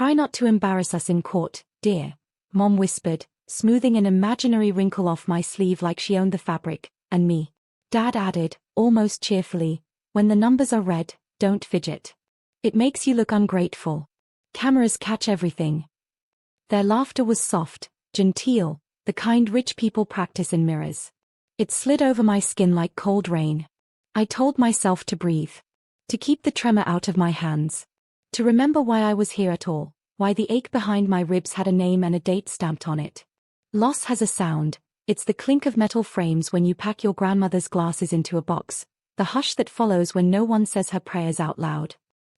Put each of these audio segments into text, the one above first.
Try not to embarrass us in court, dear, Mom whispered, smoothing an imaginary wrinkle off my sleeve like she owned the fabric, and me. Dad added, almost cheerfully, when the numbers are read, don't fidget. It makes you look ungrateful. Cameras catch everything. Their laughter was soft, genteel, the kind rich people practice in mirrors. It slid over my skin like cold rain. I told myself to breathe. To keep the tremor out of my hands. To remember why I was here at all, why the ache behind my ribs had a name and a date stamped on it. Loss has a sound. It's the clink of metal frames when you pack your grandmother's glasses into a box, the hush that follows when no one says her prayers out loud.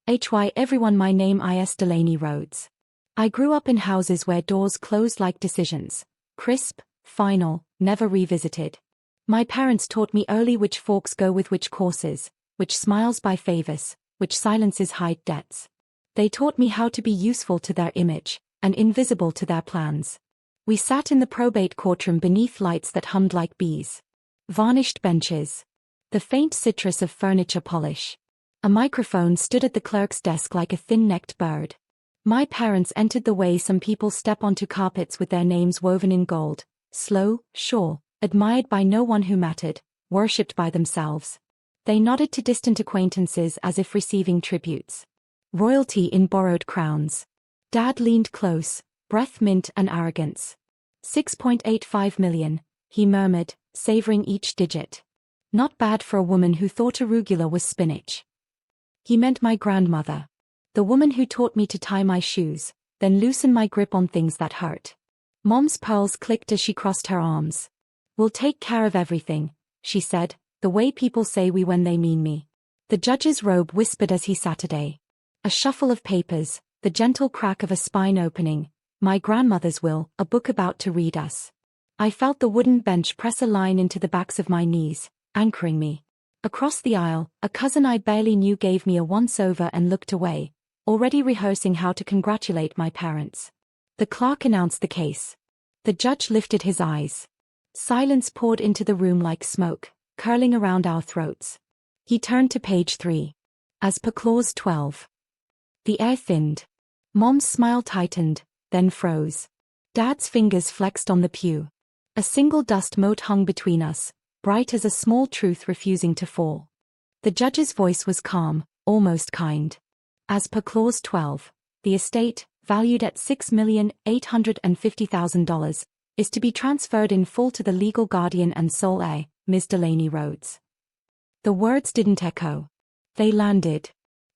Everyone, my name is Delaney Rhodes. I grew up in houses where doors closed like decisions, crisp, final, never revisited. My parents taught me early which forks go with which courses, which smiles buy favors, which silences hide debts. They taught me how to be useful to their image, and invisible to their plans. We sat in the probate courtroom beneath lights that hummed like bees. Varnished benches. The faint citrus of furniture polish. A microphone stood at the clerk's desk like a thin-necked bird. My parents entered the way some people step onto carpets with their names woven in gold, slow, sure, admired by no one who mattered, worshipped by themselves. They nodded to distant acquaintances as if receiving tributes. Royalty in borrowed crowns. Dad leaned close, breath mint and arrogance. 6.85 million, he murmured, savoring each digit. Not bad for a woman who thought arugula was spinach. He meant my grandmother. The woman who taught me to tie my shoes, then loosen my grip on things that hurt. Mom's pearls clicked as she crossed her arms. We'll take care of everything, she said, the way people say we when they mean me. The judge's robe whispered as he sat. A shuffle of papers, the gentle crack of a spine opening, my grandmother's will, a book about to read us. I felt the wooden bench press a line into the backs of my knees, anchoring me. Across the aisle, a cousin I barely knew gave me a once-over and looked away, already rehearsing how to congratulate my parents. The clerk announced the case. The judge lifted his eyes. Silence poured into the room like smoke, curling around our throats. He turned to page 3. As per clause 12. The air thinned. Mom's smile tightened, then froze. Dad's fingers flexed on the pew. A single dust mote hung between us, bright as a small truth refusing to fall. The judge's voice was calm, almost kind. As per clause 12, the estate, valued at $6,850,000, is to be transferred in full to the legal guardian and sole heir, Ms. Delaney Rhodes. The words didn't echo. They landed.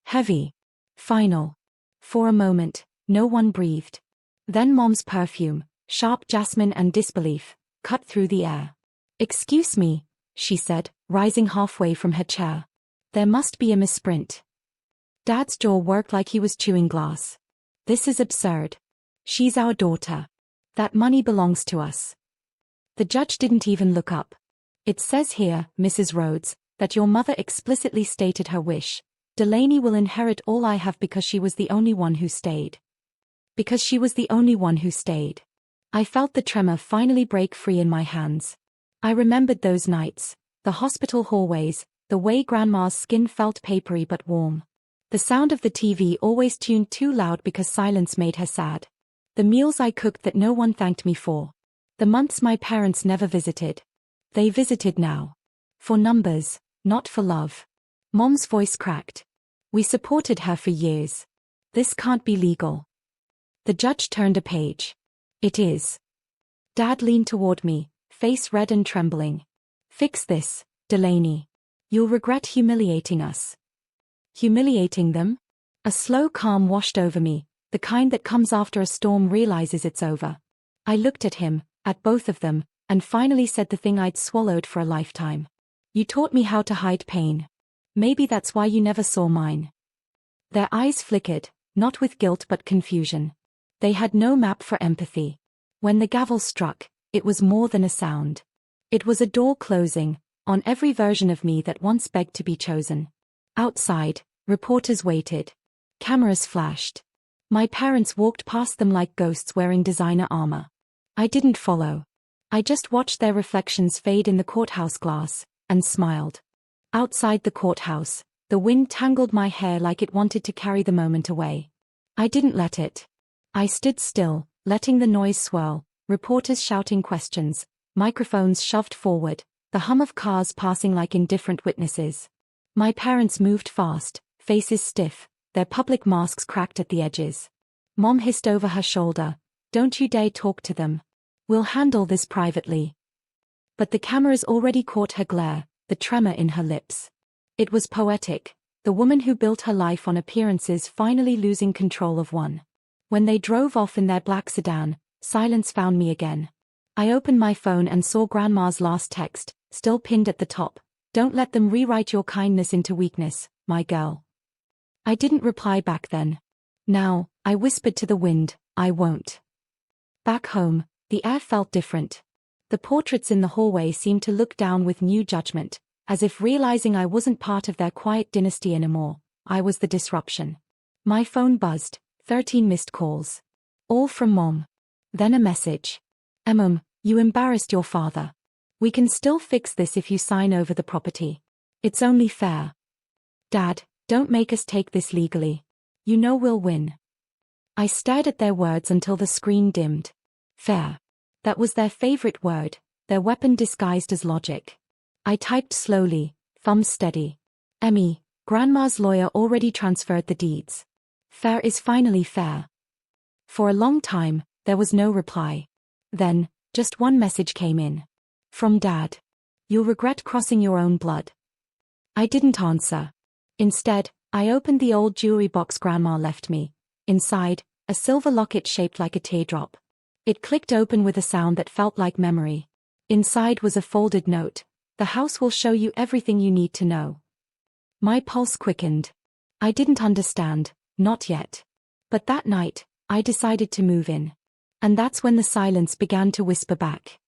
Heavy. Final. For a moment, no one breathed. Then Mom's perfume, sharp jasmine and disbelief, cut through the air. Excuse me, she said, rising halfway from her chair. There must be a misprint. Dad's jaw worked like he was chewing glass. This is absurd. She's our daughter. That money belongs to us. The judge didn't even look up. It says here, Mrs. Rhodes, that your mother explicitly stated her wish. Delaney will inherit all I have because she was the only one who stayed. Because she was the only one who stayed. I felt the tremor finally break free in my hands. I remembered those nights, the hospital hallways, the way Grandma's skin felt papery but warm. The sound of the TV always tuned too loud because silence made her sad. The meals I cooked that no one thanked me for. The months my parents never visited. They visited now. For numbers, not for love. Mom's voice cracked. We supported her for years. This can't be legal. The judge turned a page. It is. Dad leaned toward me, face red and trembling. Fix this, Delaney. You'll regret humiliating us. Humiliating them? A slow calm washed over me, the kind that comes after a storm realizes it's over. I looked at him, at both of them, and finally said the thing I'd swallowed for a lifetime. You taught me how to hide pain. Maybe that's why you never saw mine. Their eyes flickered, not with guilt but confusion. They had no map for empathy. When the gavel struck, it was more than a sound. It was a door closing, on every version of me that once begged to be chosen. Outside, reporters waited. Cameras flashed. My parents walked past them like ghosts wearing designer armor. I didn't follow. I just watched their reflections fade in the courthouse glass, and smiled. Outside the courthouse, the wind tangled my hair like it wanted to carry the moment away. I didn't let it. I stood still, letting the noise swirl, reporters shouting questions, microphones shoved forward, the hum of cars passing like indifferent witnesses. My parents moved fast, faces stiff, their public masks cracked at the edges. Mom hissed over her shoulder, "Don't you dare talk to them. We'll handle this privately." But the cameras already caught her glare, the tremor in her lips. It was poetic, the woman who built her life on appearances finally losing control of one. When they drove off in their black sedan, silence found me again. I opened my phone and saw Grandma's last text, still pinned at the top. "Don't let them rewrite your kindness into weakness, my girl." I didn't reply back then. Now, I whispered to the wind, "I won't." Back home, the air felt different. The portraits in the hallway seemed to look down with new judgment, as if realizing I wasn't part of their quiet dynasty anymore. I was the disruption. My phone buzzed, 13 missed calls. All from Mom. Then a message. "Mom, you embarrassed your father. We can still fix this if you sign over the property. It's only fair." "Dad, don't make us take this legally. You know we'll win." I stared at their words until the screen dimmed. Fair. That was their favorite word, their weapon disguised as logic. I typed slowly, thumbs steady. "Emmy, Grandma's lawyer already transferred the deeds. Fair is finally fair." For a long time, there was no reply. Then, just one message came in. From Dad. "You'll regret crossing your own blood." I didn't answer. Instead, I opened the old jewelry box Grandma left me. Inside, a silver locket shaped like a teardrop. It clicked open with a sound that felt like memory. Inside was a folded note. "The house will show you everything you need to know." My pulse quickened. I didn't understand, not yet. But that night, I decided to move in. And that's when the silence began to whisper back.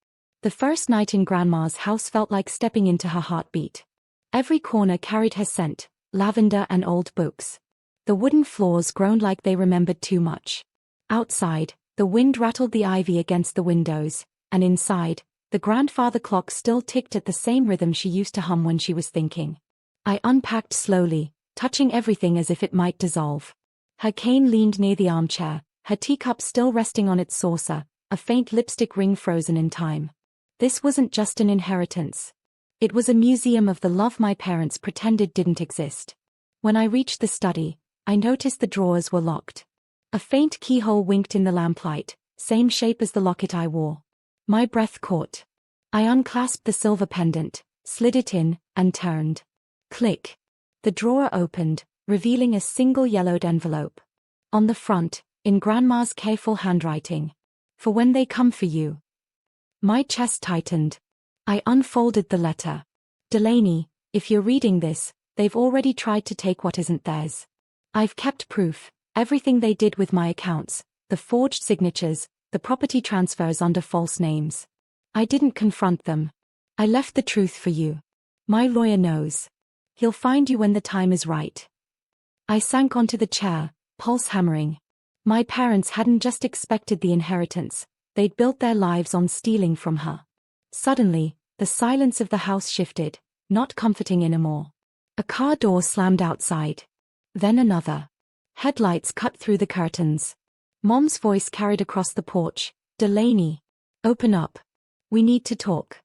The first night in Grandma's house felt like stepping into her heartbeat. Every corner carried her scent, lavender and old books. The wooden floors groaned like they remembered too much. Outside, the wind rattled the ivy against the windows, and inside, the grandfather clock still ticked at the same rhythm she used to hum when she was thinking. I unpacked slowly, touching everything as if it might dissolve. Her cane leaned near the armchair, her teacup still resting on its saucer, a faint lipstick ring frozen in time. This wasn't just an inheritance. It was a museum of the love my parents pretended didn't exist. When I reached the study, I noticed the drawers were locked. A faint keyhole winked in the lamplight, same shape as the locket I wore. My breath caught. I unclasped the silver pendant, slid it in, and turned. Click. The drawer opened, revealing a single yellowed envelope. On the front, in Grandma's careful handwriting. "For when they come for you." My chest tightened. I unfolded the letter. "Delaney, if you're reading this, they've already tried to take what isn't theirs. I've kept proof, everything they did with my accounts, the forged signatures, the property transfers under false names. I didn't confront them. I left the truth for you. My lawyer knows. He'll find you when the time is right." I sank onto the chair, pulse hammering. My parents hadn't just expected the inheritance, they'd built their lives on stealing from her. Suddenly, the silence of the house shifted, not comforting anymore. A car door slammed outside. Then another. Headlights cut through the curtains. Mom's voice carried across the porch. "Delaney. Open up. We need to talk."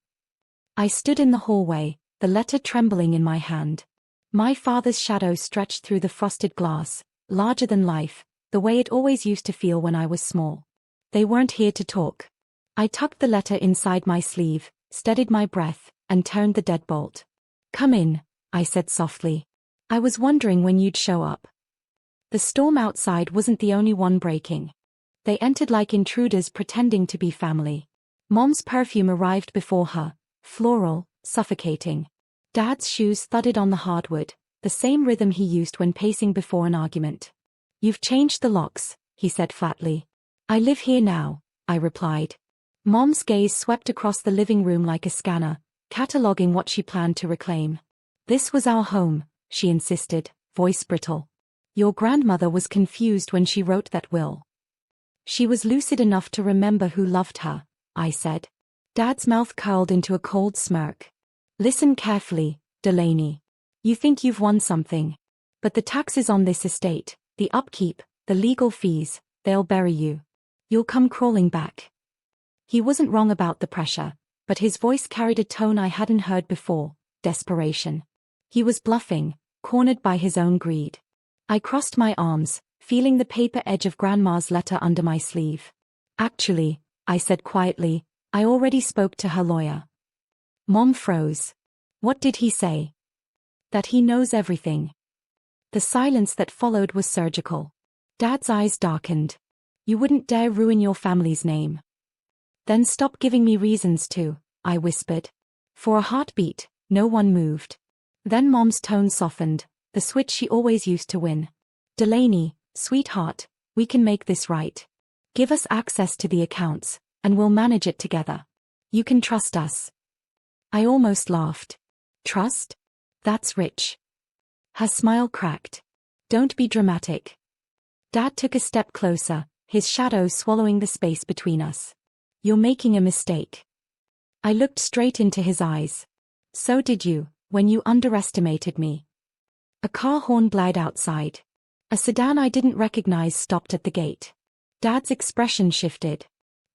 I stood in the hallway, the letter trembling in my hand. My father's shadow stretched through the frosted glass, larger than life, the way it always used to feel when I was small. They weren't here to talk. I tucked the letter inside my sleeve, steadied my breath, and turned the deadbolt. "Come in," I said softly. "I was wondering when you'd show up." The storm outside wasn't the only one breaking. They entered like intruders pretending to be family. Mom's perfume arrived before her, floral, suffocating. Dad's shoes thudded on the hardwood, the same rhythm he used when pacing before an argument. "You've changed the locks," he said flatly. "I live here now," I replied. Mom's gaze swept across the living room like a scanner, cataloging what she planned to reclaim. "This was our home," she insisted, voice brittle. "Your grandmother was confused when she wrote that will." "She was lucid enough to remember who loved her," I said. Dad's mouth curled into a cold smirk. "Listen carefully, Delaney. You think you've won something. But the taxes on this estate, the upkeep, the legal fees, they'll bury you. You'll come crawling back. He wasn't wrong about the pressure, but his voice carried a tone I hadn't heard before, desperation. He was bluffing, cornered by his own greed. I crossed my arms, feeling the paper edge of Grandma's letter under my sleeve. Actually, I said quietly, I already spoke to her lawyer. Mom froze. What did he say? That he knows everything. The silence that followed was surgical. Dad's eyes darkened. You wouldn't dare ruin your family's name. Then stop giving me reasons to, I whispered. For a heartbeat, no one moved. Then Mom's tone softened, the switch she always used to win. Delaney, sweetheart, we can make this right. Give us access to the accounts, and we'll manage it together. You can trust us. I almost laughed. Trust? That's rich. Her smile cracked. Don't be dramatic. Dad took a step closer, his shadow swallowing the space between us. You're making a mistake. I looked straight into his eyes. So did you, when you underestimated me. A car horn blared outside. A sedan I didn't recognize stopped at the gate. Dad's expression shifted.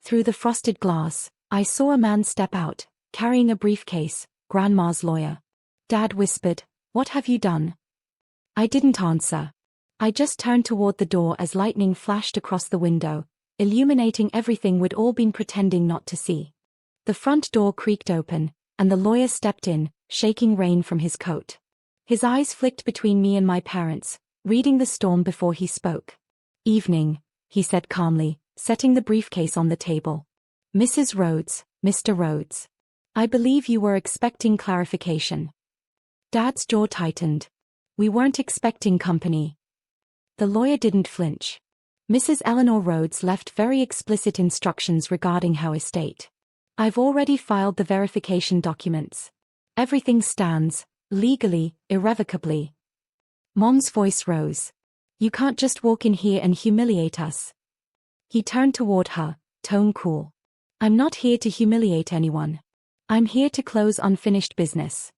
Through the frosted glass, I saw a man step out, carrying a briefcase, Grandma's lawyer. Dad whispered, "What have you done?" I didn't answer. I just turned toward the door as lightning flashed across the window, illuminating everything we'd all been pretending not to see. The front door creaked open, and the lawyer stepped in, shaking rain from his coat. His eyes flicked between me and my parents, reading the storm before he spoke. "Evening," he said calmly, setting the briefcase on the table. "Mrs. Rhodes, Mr. Rhodes. I believe you were expecting clarification." Dad's jaw tightened. We weren't expecting company. The lawyer didn't flinch. Mrs. Eleanor Rhodes left very explicit instructions regarding her estate. I've already filed the verification documents. Everything stands, legally, irrevocably. Mom's voice rose. You can't just walk in here and humiliate us. He turned toward her, tone cool. I'm not here to humiliate anyone. I'm here to close unfinished business.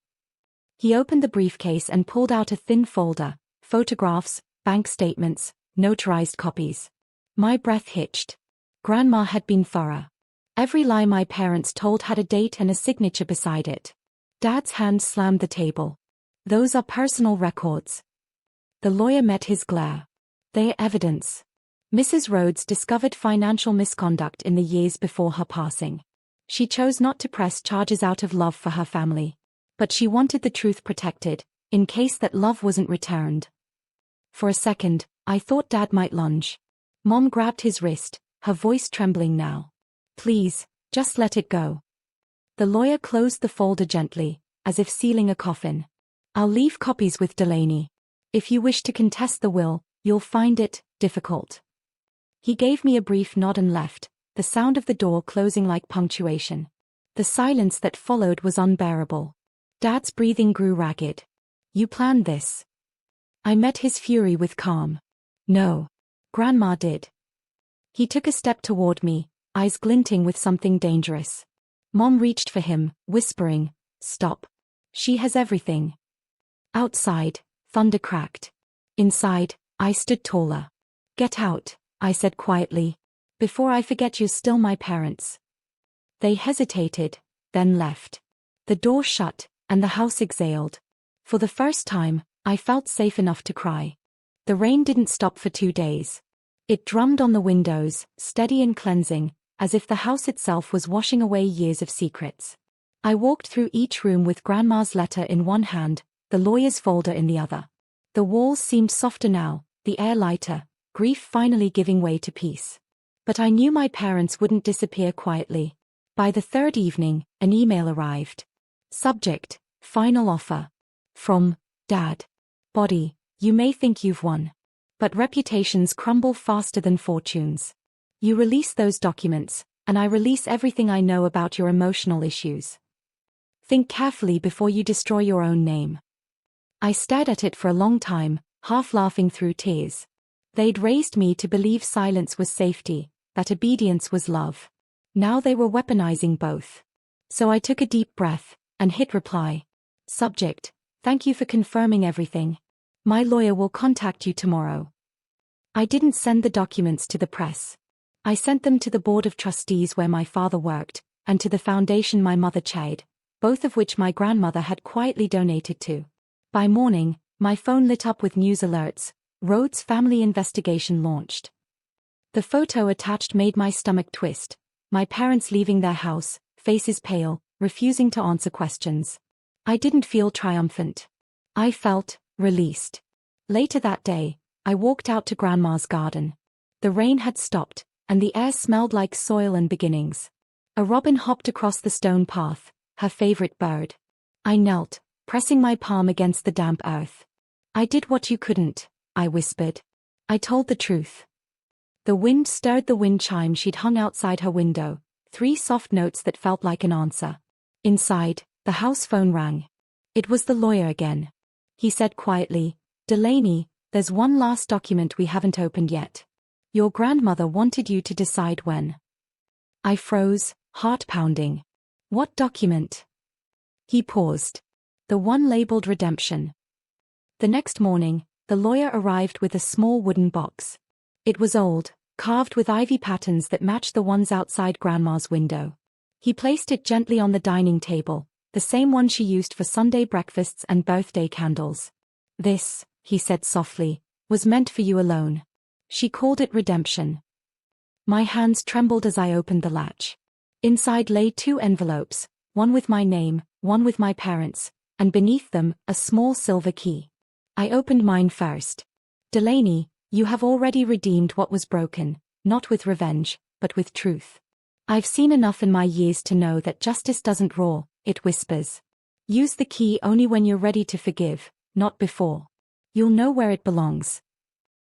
He opened the briefcase and pulled out a thin folder, photographs, bank statements, notarized copies. My breath hitched. Grandma had been thorough. Every lie my parents told had a date and a signature beside it. Dad's hand slammed the table. Those are personal records. The lawyer met his glare. They're evidence. Mrs. Rhodes discovered financial misconduct in the years before her passing. She chose not to press charges out of love for her family. But she wanted the truth protected, in case that love wasn't returned. For a second, I thought Dad might lunge. Mom grabbed his wrist, her voice trembling now. Please, just let it go. The lawyer closed the folder gently, as if sealing a coffin. I'll leave copies with Delaney. If you wish to contest the will, you'll find it difficult. He gave me a brief nod and left, the sound of the door closing like punctuation. The silence that followed was unbearable. Dad's breathing grew ragged. You planned this. I met his fury with calm. No. Grandma did. He took a step toward me, eyes glinting with something dangerous. Mom reached for him, whispering, Stop. She has everything. Outside, thunder cracked. Inside, I stood taller. Get out, I said quietly. Before I forget you're still my parents. They hesitated, then left. The door shut, and the house exhaled. For the first time, I felt safe enough to cry. The rain didn't stop for 2 days. It drummed on the windows, steady and cleansing, as if the house itself was washing away years of secrets. I walked through each room with Grandma's letter in one hand, the lawyer's folder in the other. The walls seemed softer now, the air lighter, grief finally giving way to peace. But I knew my parents wouldn't disappear quietly. By the third evening, an email arrived. Subject, final offer. From, Dad. Body, you may think you've won. But reputations crumble faster than fortunes. You release those documents, and I release everything I know about your emotional issues. Think carefully before you destroy your own name. I stared at it for a long time, half laughing through tears. They'd raised me to believe silence was safety, that obedience was love. Now they were weaponizing both. So I took a deep breath, and hit reply. Subject, thank you for confirming everything. My lawyer will contact you tomorrow. I didn't send the documents to the press. I sent them to the board of trustees where my father worked, and to the foundation my mother chaired, both of which my grandmother had quietly donated to. By morning, my phone lit up with news alerts. Rhodes' family investigation launched. The photo attached made my stomach twist. My parents leaving their house, faces pale, refusing to answer questions. I didn't feel triumphant. I felt released. Later that day, I walked out to Grandma's garden. The rain had stopped, and the air smelled like soil and beginnings. A robin hopped across the stone path, her favorite bird. I knelt, pressing my palm against the damp earth. I did what you couldn't, I whispered. I told the truth. The wind stirred the wind chime she'd hung outside her window, 3 soft notes that felt like an answer. Inside, the house phone rang. It was the lawyer again. He said quietly, "Delaney, there's one last document we haven't opened yet. Your grandmother wanted you to decide when." I froze, heart pounding. "What document?" He paused. "The one labeled redemption." The next morning, the lawyer arrived with a small wooden box. It was old, carved with ivy patterns that matched the ones outside Grandma's window. He placed it gently on the dining table, the same one she used for Sunday breakfasts and birthday candles. "This," he said softly, "was meant for you alone." She called it redemption. My hands trembled as I opened the latch. Inside lay 2 envelopes, one with my name, one with my parents', and beneath them, a small silver key. I opened mine first. "Delaney, you have already redeemed what was broken, not with revenge, but with truth. I've seen enough in my years to know that justice doesn't roar, it whispers. Use the key only when you're ready to forgive, not before. You'll know where it belongs."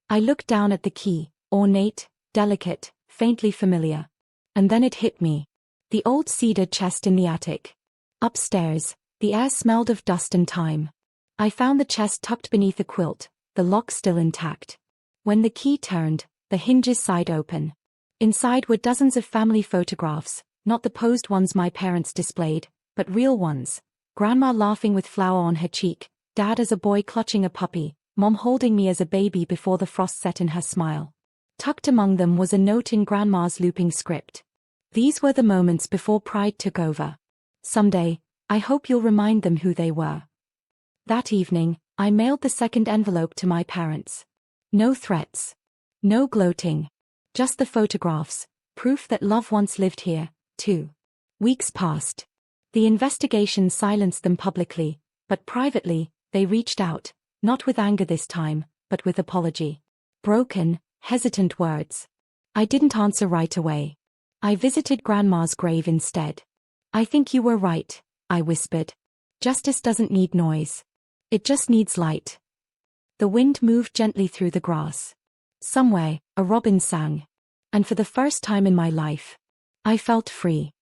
I looked down at the key, ornate, delicate, faintly familiar. And then it hit me. The old cedar chest in the attic. Upstairs, the air smelled of dust and time. I found the chest tucked beneath a quilt, the lock still intact. When the key turned, the hinges sighed open. Inside were dozens of family photographs, not the posed ones my parents displayed, but real ones. Grandma laughing with flour on her cheek, Dad as a boy clutching a puppy, Mom holding me as a baby before the frost set in her smile. Tucked among them was a note in Grandma's looping script. "These were the moments before pride took over. Someday, I hope you'll remind them who they were." That evening, I mailed the second envelope to my parents. No threats. No gloating. Just the photographs, proof that love once lived here, too. Weeks passed. The investigation silenced them publicly, but privately, they reached out, not with anger this time, but with apology. Broken, hesitant words. I didn't answer right away. I visited Grandma's grave instead. "I think you were right," I whispered. "Justice doesn't need noise. It just needs light." The wind moved gently through the grass. Somewhere, a robin sang. And for the first time in my life, I felt free.